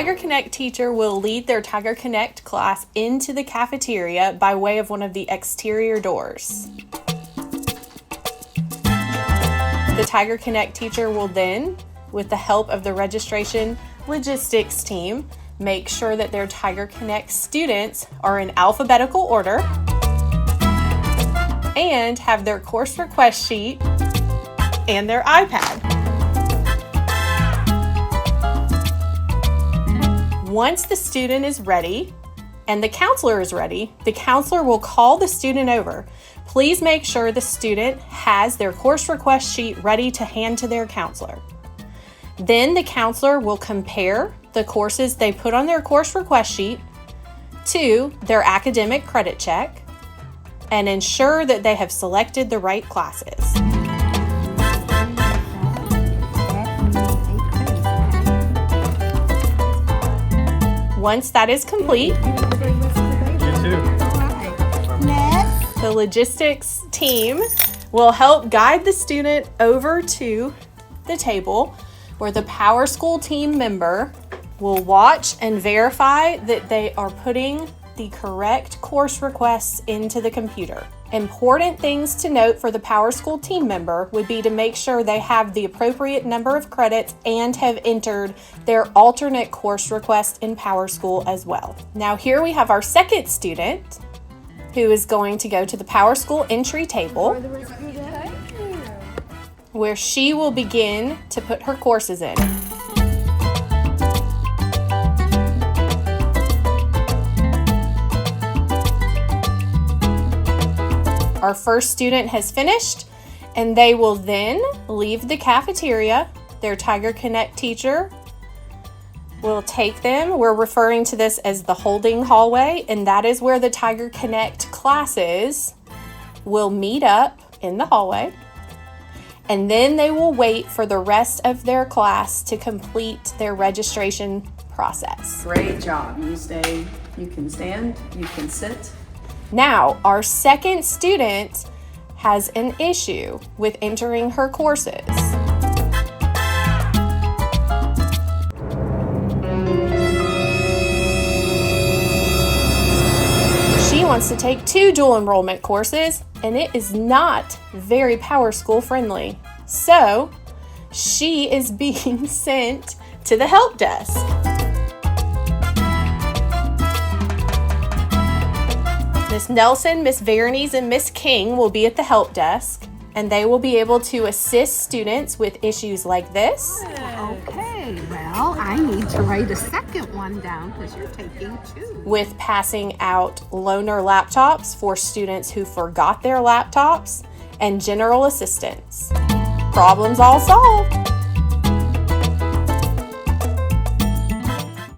Tiger Connect teacher will lead their Tiger Connect class into the cafeteria by way of one of the exterior doors. The Tiger Connect teacher will then, with the help of the registration logistics team, make sure that their Tiger Connect students are in alphabetical order and have their course request sheet and their iPad. Once the student is ready and the counselor is ready, the counselor will call the student over. Please make sure the student has their course request sheet ready to hand to their counselor. Then the counselor will compare the courses they put on their course request sheet to their academic credit check and ensure that they have selected the right classes. Once that is complete, the logistics team will help guide the student over to the table where the PowerSchool team member will watch and verify that they are putting the correct course requests into the computer. Important things to note for the PowerSchool team member would be to make sure they have the appropriate number of credits and have entered their alternate course request in PowerSchool as well. Now here we have our second student who is going to go to the PowerSchool entry table where she will begin to put her courses in. Our first student has finished, and they will then leave the cafeteria. Their Tiger Connect teacher will take them. We're referring to this as the holding hallway, and that is where the Tiger Connect classes will meet up in the hallway. And then they will wait for the rest of their class to complete their registration process. Great job. You can stand, you can sit. Now, our second student has an issue with entering her courses. She wants to take 2 dual enrollment courses, and it is not very PowerSchool friendly. So, she is being sent to the help desk. Miss Nelson, Miss Veronese, and Miss King will be at the help desk, and they will be able to assist students with issues like this. Okay, well, I need to write a second one down because you're taking 2. With passing out loaner laptops for students who forgot their laptops, and general assistance. Problems all solved.